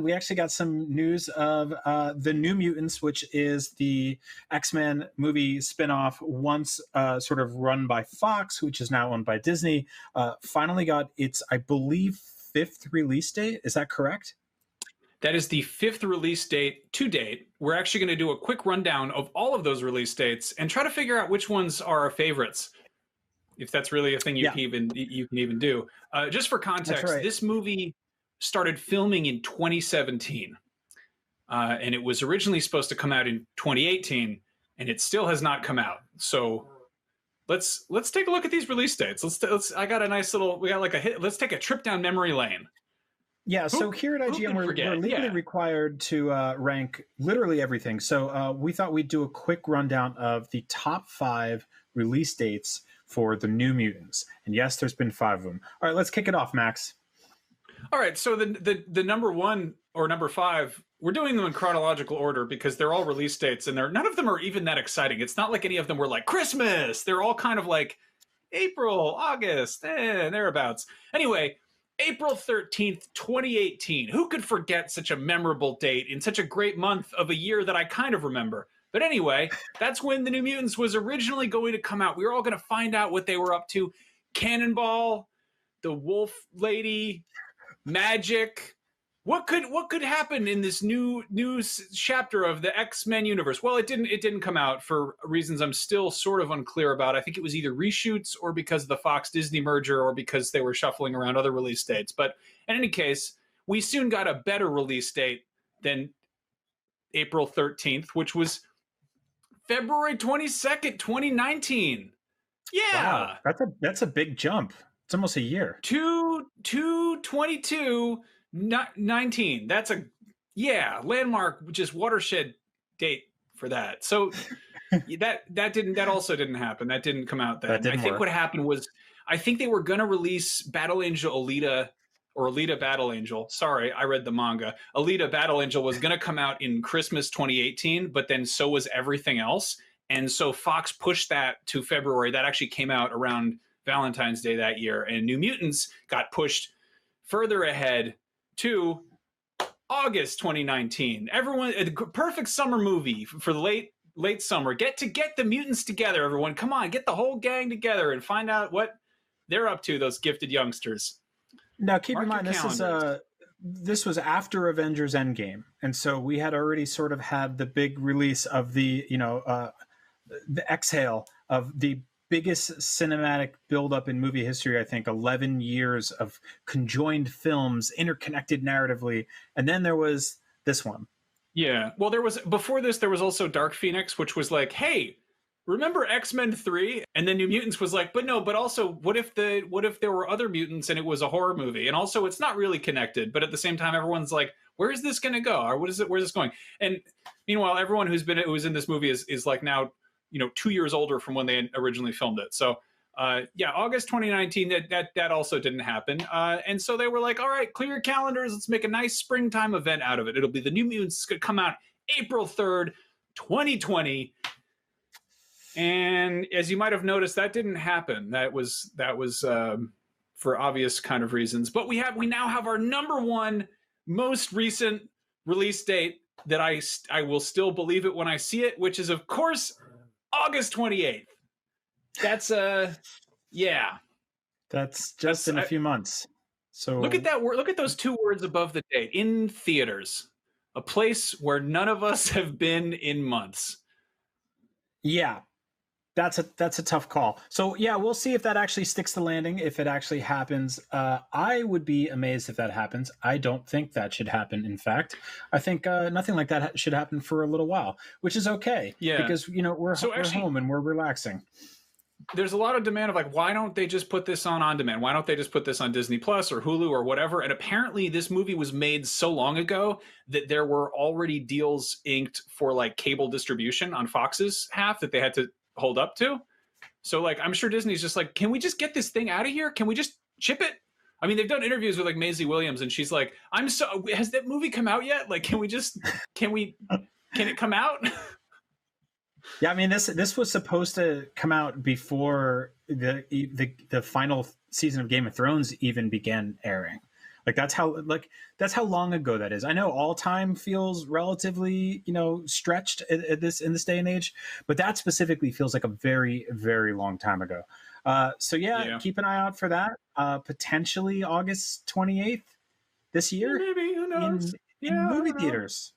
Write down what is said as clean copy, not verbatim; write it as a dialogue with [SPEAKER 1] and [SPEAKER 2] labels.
[SPEAKER 1] we actually got some news of the New Mutants, which is the X-Men movie spinoff, once sort of run by Fox, which is now owned by Disney. Finally got its, I believe, 5th release date. Is that correct?
[SPEAKER 2] That is the 5th release date to date. We're actually going to do a quick rundown of all of those release dates and try to figure out which ones are our favorites, if that's really a thing you can even do. Just for context, this movie started filming in 2017, and it was originally supposed to come out in 2018, and it still has not come out. So let's take a look at these release dates. I got a nice little, we got like a hit. Let's take a trip down memory lane.
[SPEAKER 1] Yeah, so here at IGN, we're legally required to rank literally everything. So we thought we'd do a quick rundown of the top 5 release dates for the New Mutants. And yes, there's been 5 of them. All right, let's kick it off, Max.
[SPEAKER 2] All right, so the number 1 or number 5, we're doing them in chronological order because they're all release dates, and none of them are even that exciting. It's not like any of them were like Christmas. They're all kind of like April, August, thereabouts. Anyway, April 13th, 2018. Who could forget such a memorable date in such a great month of a year that I kind of remember? But anyway, that's when the New Mutants was originally going to come out. We were all going to find out what they were up to. Cannonball, the Wolf Lady, magic. What could happen in this new chapter of the X-Men universe? Well, it didn't come out for reasons I'm still sort of unclear about. I think it was either reshoots or because of the Fox-Disney merger or because they were shuffling around other release dates. But in any case, we soon got a better release date than April 13th, which was February 22nd, 2019. Yeah.
[SPEAKER 1] Wow, that's a big jump. It's almost a year.
[SPEAKER 2] 2/22/19. That's a landmark, just watershed date for that. So that also didn't happen. That didn't come out then. I think what happened was I think they were going to release Battle Angel Alita or Alita Battle Angel. Sorry, I read the manga. Alita Battle Angel was going to come out in Christmas 2018, but then so was everything else. And so Fox pushed that to February. That actually came out around Valentine's Day that year. And New Mutants got pushed further ahead to August 2019. Everyone, a perfect summer movie for the late summer. Get the mutants together, everyone. Come on, get the whole gang together and find out what they're up to, those gifted youngsters.
[SPEAKER 1] Now, keep in mind, this was after Avengers Endgame. And so we had already sort of had the big release of the exhale of the biggest cinematic buildup in movie history, I think, 11 years of conjoined films, interconnected narratively. And then there was this one.
[SPEAKER 2] Yeah. Well, before this, there was also Dark Phoenix, which was like, hey, remember X-Men 3? And then New Mutants was like, but also, what if there were other mutants and it was a horror movie? And also, it's not really connected. But at the same time, everyone's like, where is this going to go? Or where's this going? And meanwhile, everyone who was in this movie is like now, 2 years older from when they originally filmed it. So, August 2019, that also didn't happen. And so they were like, all right, clear your calendars. Let's make a nice springtime event out of it. It'll be the New Mutants. It's going to come out April 3rd, 2020. And as you might have noticed, that didn't happen. That was for obvious kind of reasons. But we now have our number 1 most recent release date that I will still believe it when I see it, which is, of course, August 28th. That's
[SPEAKER 1] That's just in a few months. So
[SPEAKER 2] look at that word. Look at those 2 words above the date. In theaters, a place where none of us have been in months.
[SPEAKER 1] Yeah, that's a tough call. So yeah, we'll see if that actually sticks the landing. If it actually happens, I would be amazed if that happens. I don't think that should happen. In fact, I think nothing like that should happen for a little while, which is okay. Yeah, because we're home and we're relaxing.
[SPEAKER 2] There's a lot of demand of like, why don't they just put this on demand? Why don't they just put this on Disney Plus or Hulu or whatever? And apparently this movie was made so long ago that there were already deals inked for like cable distribution on Fox's half that they had to hold up to. So like, I'm sure Disney's just like, can we just get this thing out of here? Can we just ship it? I mean, they've done interviews with like Maisie Williams and she's like, has that movie come out yet? Like, can it come out?
[SPEAKER 1] Yeah, I mean, this was supposed to come out before the final season of Game of Thrones even began airing. Like that's how long ago that is. I know all time feels relatively, stretched at this day and age, but that specifically feels like a very, very long time ago. So yeah,
[SPEAKER 2] Yeah.
[SPEAKER 1] keep an eye out for that. Potentially August 28th this
[SPEAKER 2] Yeah,
[SPEAKER 1] year
[SPEAKER 2] maybe. Who knows?
[SPEAKER 1] in
[SPEAKER 2] Yeah, I
[SPEAKER 1] movie
[SPEAKER 2] don't know.
[SPEAKER 1] theaters.